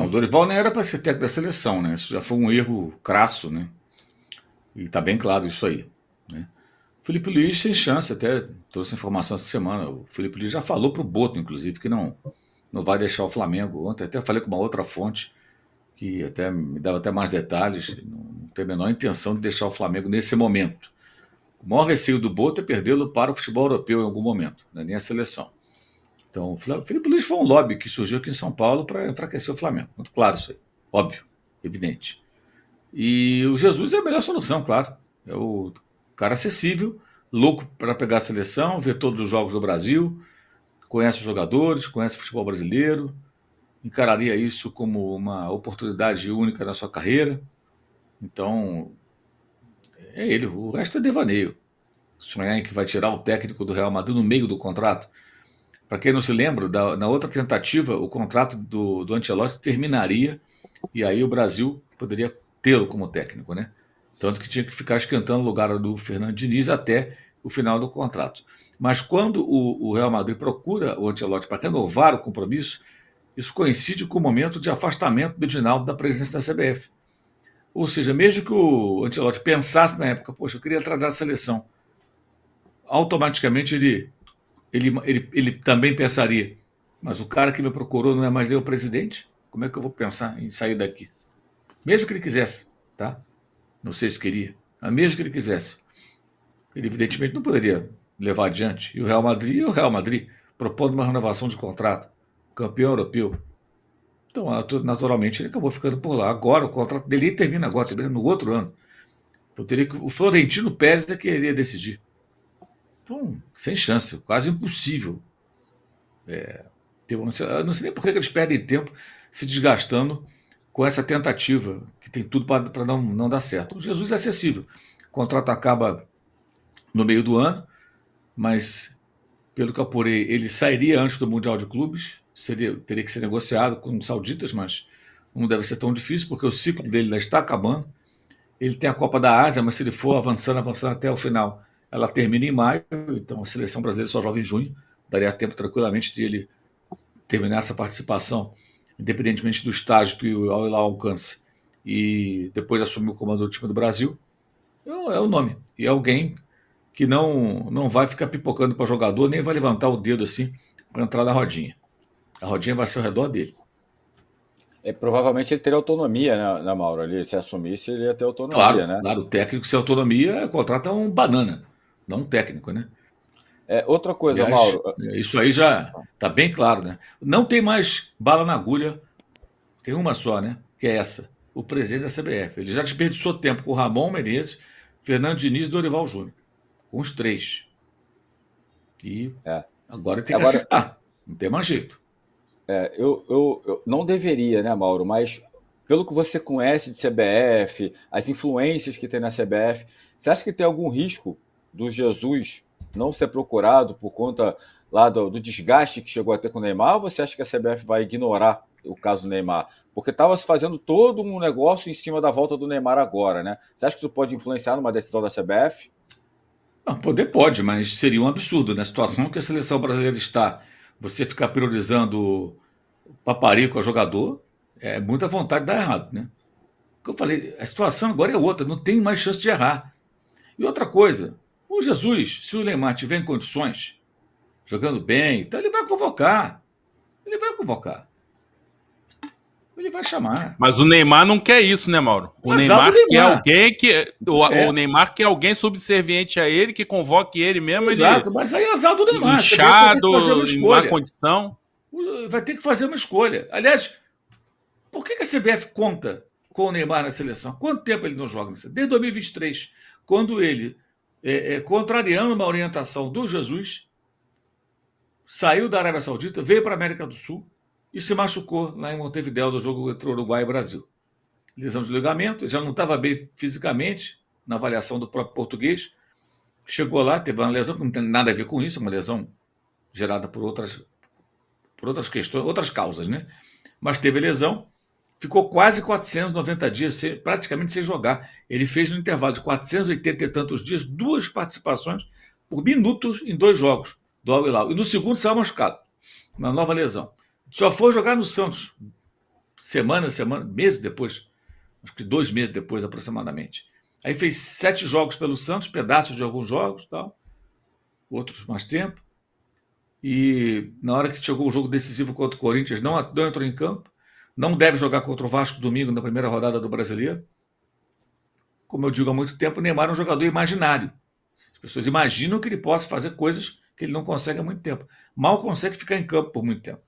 Não, o Dorival não era para ser técnico da seleção, né? Isso já foi um erro crasso, né? E tá bem claro isso aí, né? Felipe Luiz sem chance, até trouxe informação essa semana. O Felipe Luiz já falou pro Boto, inclusive, que não vai deixar o Flamengo. Ontem até falei com uma outra fonte que até me dava até mais detalhes. Não tem a menor intenção de deixar o Flamengo nesse momento. O maior receio do Boto é perdê-lo para o futebol europeu em algum momento, né? Nem a seleção. Então, o Felipe Luiz foi um lobby que surgiu aqui em São Paulo para enfraquecer o Flamengo. Muito claro isso aí. Óbvio, evidente. E o Jesus é a melhor solução, claro. É o cara acessível, louco para pegar a seleção, ver todos os jogos do Brasil, conhece os jogadores, conhece o futebol brasileiro, encararia isso como uma oportunidade única na sua carreira. Então, é ele. O resto é devaneio. Sonhar em que vai tirar o técnico do Real Madrid no meio do contrato. Para quem não se lembra, na outra tentativa, o contrato do Ancelotti terminaria e aí o Brasil poderia tê-lo como técnico, né? Tanto que tinha que ficar esquentando o lugar do Fernando Diniz até o final do contrato. Mas quando o Real Madrid procura o Ancelotti para renovar o compromisso, isso coincide com o momento de afastamento do Edinaldo da presidência da CBF. Ou seja, mesmo que o Ancelotti pensasse na época, poxa, eu queria tratar a seleção, automaticamente ele também pensaria, mas o cara que me procurou não é mais eu o presidente? Como é que eu vou pensar em sair daqui? Mesmo que ele quisesse, tá? Não sei se queria, mas mesmo que ele quisesse, ele evidentemente não poderia levar adiante. E o Real Madrid, propondo uma renovação de contrato, campeão europeu. Então, naturalmente, ele acabou ficando por lá. Agora, o contrato dele termina agora, termina no outro ano. Então, teria que, o Florentino Pérez é que iria decidir. Então, sem chance, quase impossível. Eu não sei nem por que eles perdem tempo se desgastando com essa tentativa, que tem tudo para não dar certo. O Jesus é acessível. O contrato acaba no meio do ano, mas, pelo que eu apurei, ele sairia antes do Mundial de Clubes, teria que ser negociado com os sauditas, mas não deve ser tão difícil, porque o ciclo dele ainda está acabando. Ele tem a Copa da Ásia, mas se ele for avançando até o final, ela termina em maio, então a seleção brasileira só joga em junho, daria tempo tranquilamente de ele terminar essa participação, independentemente do estágio que o Al Hilal alcance, e depois assumir o comando do time do Brasil. É o nome. E é alguém que não vai ficar pipocando para jogador, nem vai levantar o dedo assim para entrar na rodinha. A rodinha vai ser ao redor dele. Provavelmente ele teria autonomia, né, Mauro? Ali, se assumisse, ele ia ter autonomia, Claro, né? claro, o técnico sem autonomia contrata um banana, não um técnico, né? Outra coisa, Aliás, Mauro. isso aí já está bem claro, né? Não tem mais bala na agulha, tem uma só, né? Que é essa, o presidente da CBF. Ele já desperdiçou tempo com o Ramon Menezes, Fernando Diniz e Dorival Júnior, com os três. E É. agora tem que Agora, acertar, não tem mais jeito. eu não deveria, né, Mauro? Mas pelo que você conhece de CBF, as influências que tem na CBF, você acha que tem algum risco do Jesus não ser procurado por conta lá do desgaste que chegou a ter com o Neymar? Ou você acha que a CBF vai ignorar o caso do Neymar? Porque estava se fazendo todo um negócio em cima da volta do Neymar agora, né? Você acha que isso pode influenciar numa decisão da CBF? Não, poder pode, mas seria um absurdo. Na situação que a seleção brasileira está, você ficar priorizando paparico a jogador, é muita vontade de dar errado, né? Como eu falei, a situação agora é outra, não tem mais chance de errar. E outra coisa, o Jesus, se o Neymar tiver em condições, jogando bem, então ele vai convocar. Ele vai convocar. Ele vai chamar. Mas o Neymar não quer isso, né, Mauro? O Azar do Neymar quer Neymar. alguém que. O É, Neymar quer alguém subserviente a ele, que convoque ele mesmo, ele exato, mas aí é azar do Neymar. A CBF vai ter que fazer uma inchado, em má escolha. condição. Vai ter que fazer uma escolha. Aliás, por que a CBF conta com o Neymar na seleção? Quanto tempo ele não joga? Desde 2023, quando ele, contrariando uma orientação do Jesus, saiu da Arábia Saudita, veio para a América do Sul e se machucou lá em Montevidéu no jogo entre Uruguai e Brasil. Lesão de ligamento, já não estava bem fisicamente, na avaliação do próprio português. Chegou lá, teve uma lesão que não tem nada a ver com isso, uma lesão gerada por outras questões, outras causas, né? Mas teve lesão, ficou quase 490 dias, praticamente sem jogar. Ele fez no intervalo de 480 e tantos dias, 2 participações por minutos em 2 jogos do Al Hilal. E no segundo saiu machucado, uma nova lesão. Só foi jogar no Santos, meses depois, acho que 2 meses depois aproximadamente. Aí fez 7 jogos pelo Santos, pedaços de alguns jogos, tal, outros mais tempo. E na hora que chegou o jogo decisivo contra o Corinthians, não entrou em campo. Não deve jogar contra o Vasco domingo na primeira rodada do Brasileiro. Como eu digo há muito tempo, o Neymar é um jogador imaginário. As pessoas imaginam que ele possa fazer coisas que ele não consegue há muito tempo. Mal consegue ficar em campo por muito tempo.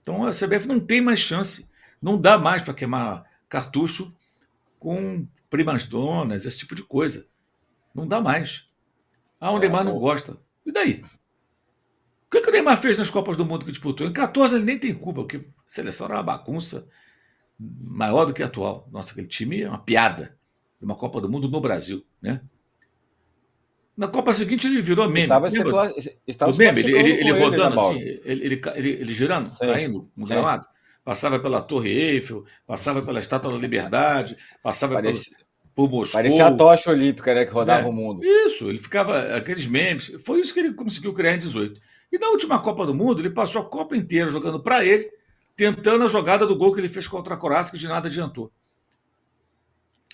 Então a CBF não tem mais chance. Não dá mais para queimar cartucho com primas donas, esse tipo de coisa. Não dá mais. O Neymar não gosta. E daí? O que o Neymar fez nas Copas do Mundo que disputou? Em 14 ele nem tem culpa, porque a seleção era uma bagunça maior do que a atual. Nossa, aquele time é uma piada. Uma Copa do Mundo no Brasil, né? Na Copa seguinte ele virou meme. Estava o meme, ele rodando assim, ele girando, sim, caindo no gramado. Passava pela Torre Eiffel, passava pela Estátua da Liberdade, passava por Moscou. Parecia a tocha olímpica, né, que rodava o mundo. Isso, ele ficava aqueles memes. Foi isso que ele conseguiu criar em 18. E na última Copa do Mundo, ele passou a Copa inteira jogando para ele, tentando a jogada do gol que ele fez contra a Croácia, que de nada adiantou.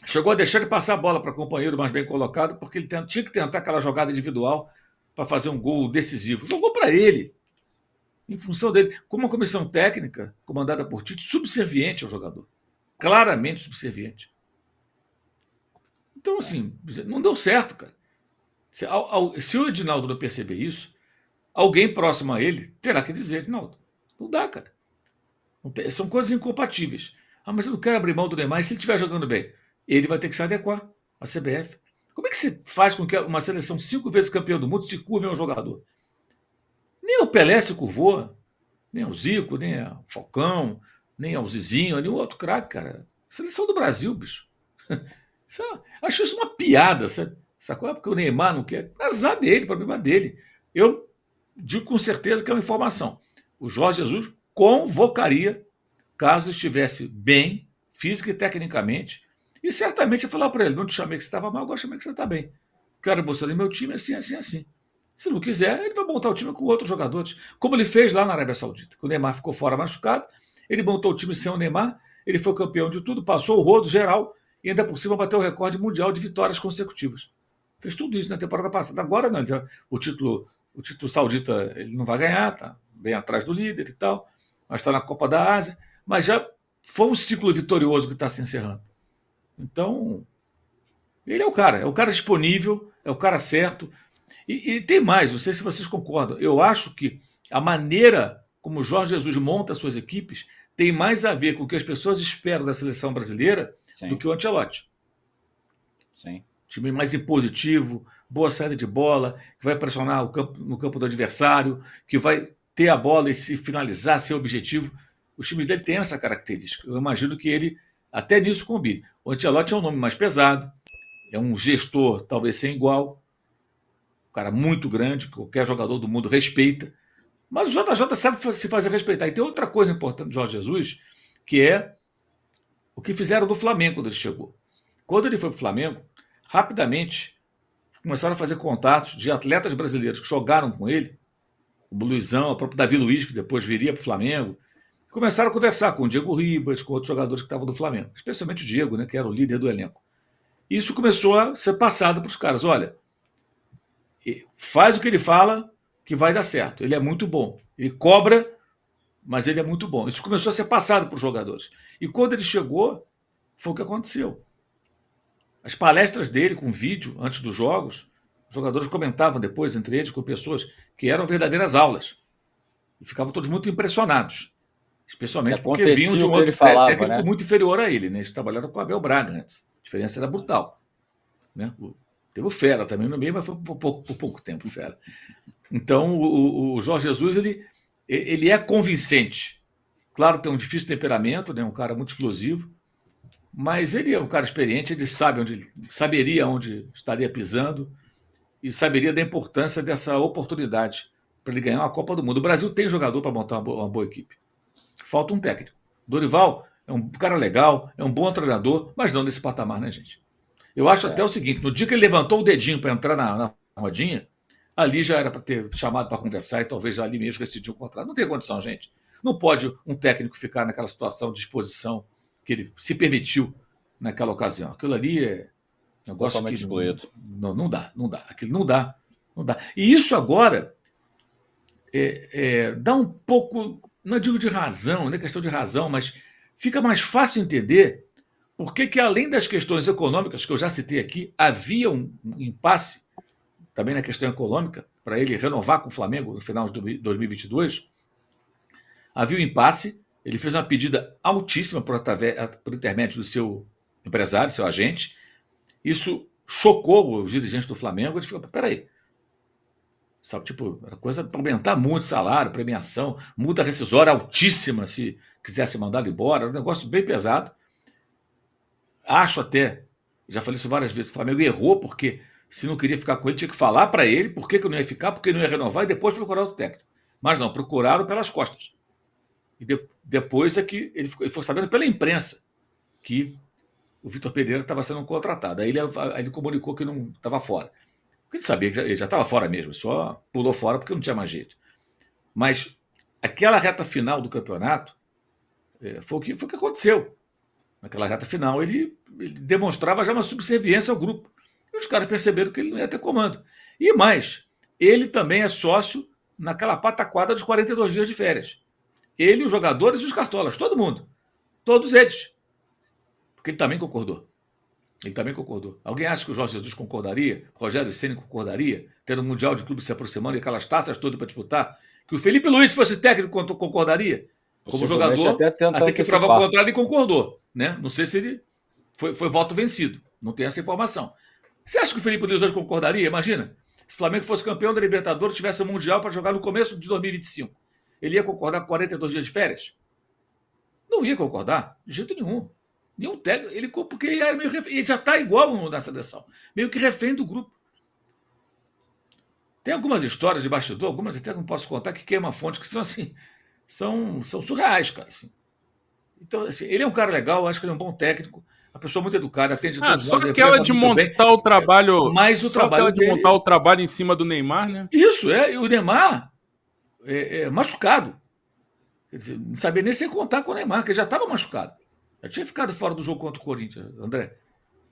Chegou a deixar de passar a bola para companheiro mais bem colocado, porque ele tinha que tentar aquela jogada individual para fazer um gol decisivo. Jogou para ele, em função dele, com uma comissão técnica comandada por Tite, subserviente ao jogador. Claramente subserviente. Então, assim, não deu certo, cara. Se o Edinaldo não perceber isso, alguém próximo a ele terá que dizer: Edinaldo, não dá, cara. São coisas incompatíveis. Mas eu não quero abrir mão do Neymar. E se ele estiver jogando bem, ele vai ter que se adequar à CBF. Como é que você faz com que uma seleção 5 vezes campeã do mundo se curve a um jogador? Nem o Pelé se curvou, nem o Zico, nem o Falcão, nem o Zizinho, nem o outro craque, cara. Seleção do Brasil, bicho. Acho isso uma piada, sabe? Sacou? Porque o Neymar não quer. Azar dele, problema dele. Eu digo com certeza que é uma informação. O Jorge Jesus convocaria, caso estivesse bem, física e tecnicamente, e certamente ia falar para ele: não te chamei que você estava mal, agora chamei que você está bem. Quero você no meu time assim, assim, assim. Se não quiser, ele vai montar o time com outros jogadores, como ele fez lá na Arábia Saudita. O Neymar ficou fora machucado, ele montou o time sem o Neymar, ele foi campeão de tudo, passou o rodo geral e ainda por cima bateu o recorde mundial de vitórias consecutivas. Fez tudo isso na temporada passada. Agora não, o título saudita ele não vai ganhar, tá bem atrás do líder e tal, mas está na Copa da Ásia, mas já foi um ciclo vitorioso que está se encerrando. Então, ele é o cara disponível, é o cara certo. E tem mais, não sei se vocês concordam, eu acho que a maneira como o Jorge Jesus monta as suas equipes tem mais a ver com o que as pessoas esperam da seleção brasileira, sim, do que o Ancelotti. Sim. Time mais impositivo, boa saída de bola, que vai pressionar no campo do adversário, que vai ter a bola e se finalizar, ser objetivo. Os times dele têm essa característica. Eu imagino que ele até nisso combine. O Ancelotti é um nome mais pesado, é um gestor talvez sem igual, um cara muito grande, que qualquer jogador do mundo respeita, mas o JJ sabe se fazer respeitar. E tem outra coisa importante do Jorge Jesus, que é o que fizeram do Flamengo quando ele chegou. Quando ele foi para o Flamengo, rapidamente começaram a fazer contatos de atletas brasileiros que jogaram com ele, o Luizão, o próprio Davi Luiz, que depois viria para o Flamengo, e começaram a conversar com o Diego Ribas, com outros jogadores que estavam do Flamengo, especialmente o Diego, né, que era o líder do elenco. E isso começou a ser passado para os caras: olha, faz o que ele fala que vai dar certo, ele é muito bom, ele cobra, mas ele é muito bom. Isso começou a ser passado para os jogadores. E quando ele chegou, foi o que aconteceu. As palestras dele com vídeo antes dos jogos, os jogadores comentavam depois entre eles com pessoas que eram verdadeiras aulas. E ficavam todos muito impressionados. Especialmente porque vinham de um outro técnico, né, muito inferior a ele. Né? Eles trabalharam com o Abel Braga antes. A diferença era brutal. Né? Teve o Fera também no meio, mas foi por pouco tempo o Fera. Então o Jorge Jesus ele é convincente. Claro, tem um difícil temperamento, né? Um cara muito explosivo, mas ele é um cara experiente, ele saberia onde estaria pisando e saberia da importância dessa oportunidade para ele ganhar uma Copa do Mundo. O Brasil tem jogador para montar uma boa equipe. Falta um técnico. Dorival é um cara legal, é um bom treinador, mas não nesse patamar, né, gente? Eu acho até o seguinte: no dia que ele levantou o dedinho para entrar na rodinha, ali já era para ter chamado para conversar e talvez ali mesmo decidir o contrato. Não tem condição, gente. Não pode um técnico ficar naquela situação de exposição que ele se permitiu naquela ocasião. Aquilo ali é um negócio Totalmente que excluído. não dá. Aquilo não dá. E isso agora dá um pouco, não digo de razão, não é questão de razão, mas fica mais fácil entender por que além das questões econômicas que eu já citei aqui, havia um impasse também na questão econômica, para ele renovar com o Flamengo no final de 2022, havia um impasse, ele fez uma pedida altíssima por intermédio do seu empresário, seu agente, isso chocou os dirigentes do Flamengo, eles falaram, peraí, sabe, tipo, era coisa para aumentar muito o salário, premiação, multa rescisória altíssima se quisesse mandá-lo embora, era um negócio bem pesado. Acho até, já falei isso várias vezes, o Flamengo errou porque se não queria ficar com ele, tinha que falar para ele por que não ia ficar, porque não ia renovar e depois procurar outro técnico. Mas não, procuraram pelas costas. E depois é que ele foi sabendo pela imprensa que o Vitor Pereira estava sendo contratado. Aí ele comunicou que não estava fora. Porque ele sabia que ele já estava fora mesmo, só pulou fora porque não tinha mais jeito. Mas aquela reta final do campeonato foi o que aconteceu. Naquela reta final, ele demonstrava já uma subserviência ao grupo. E os caras perceberam que ele não ia ter comando. E mais, ele também é sócio naquela pataquada dos 42 dias de férias. Ele, os jogadores e os cartolas, todo mundo. Todos eles. Porque ele também concordou. Alguém acha que o Jorge Jesus concordaria? O Rogério Ceni concordaria? Tendo o Mundial de Clube se aproximando e aquelas taças todas para disputar? Que o Felipe Luiz fosse técnico, concordaria? Como jogador, até que provar o contrário, ele concordou. Né? Não sei se ele foi voto vencido. Não tem essa informação. Você acha que o Felipe Luiz hoje concordaria? Imagina. Se o Flamengo fosse campeão da Libertadores, tivesse o Mundial para jogar no começo de 2025. Ele ia concordar com 42 dias de férias? Não ia concordar, de jeito nenhum. Nenhum técnico, porque ele já está igual na seleção. Meio que refém do grupo. Tem algumas histórias de bastidor, algumas até não posso contar, que queima a fonte, que são assim, são surreais, cara. Assim. Então, assim, ele é um cara legal, acho que ele é um bom técnico, uma pessoa muito educada, atende todos só nós. aquela de montar o trabalho. Mas o trabalho de montar o trabalho em cima do Neymar, né? Isso, e o Neymar machucado. Quer dizer, não sabia nem sem contar com o Neymar, que ele já estava machucado. Já tinha ficado fora do jogo contra o Corinthians, André.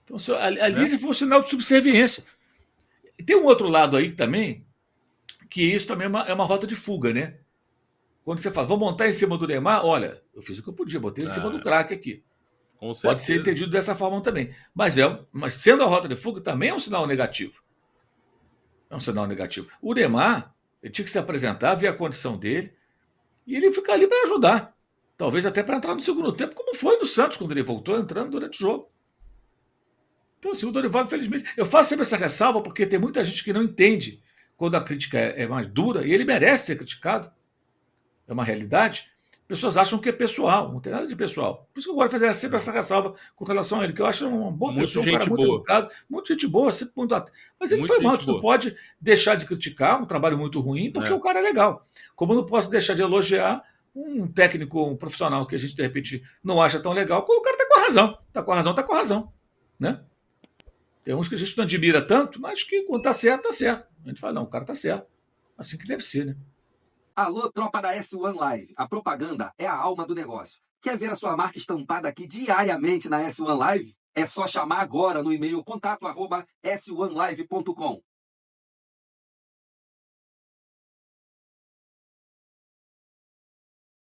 Então, ali foi um sinal de subserviência. E tem um outro lado aí também, que isso também é uma rota de fuga, né? Quando você fala, vou montar em cima do Neymar, olha, eu fiz o que eu podia, botei em cima do craque aqui. Pode ser entendido dessa forma também. Mas sendo a rota de fuga, também é um sinal negativo. É um sinal negativo. O Neymar, ele tinha que se apresentar, ver a condição dele, e ele ficar ali para ajudar. Talvez até para entrar no segundo tempo, como foi no Santos, quando ele voltou entrando durante o jogo. Então, assim, o Dorival, infelizmente... Eu faço sempre essa ressalva porque tem muita gente que não entende quando a crítica é mais dura, e ele merece ser criticado. É uma realidade. Pessoas acham que é pessoal, não tem nada de pessoal. Por isso que eu gosto de fazer sempre essa ressalva com relação a ele, que eu acho uma boa pessoa, um cara muito educado, muito gente boa, sempre muito atento. Mas ele foi mal, tu não pode deixar de criticar um trabalho muito ruim, porque o cara é legal. Como eu não posso deixar de elogiar um técnico, um profissional que a gente, de repente, não acha tão legal, quando o cara está com a razão. Está com a razão. Né? Tem uns que a gente não admira tanto, mas que quando está certo, está certo. A gente fala, não, o cara está certo. Assim que deve ser, né? Alô, tropa da S1 Live. A propaganda é a alma do negócio. Quer ver a sua marca estampada aqui diariamente na S1 Live? É só chamar agora no e-mail contato@s1live.com.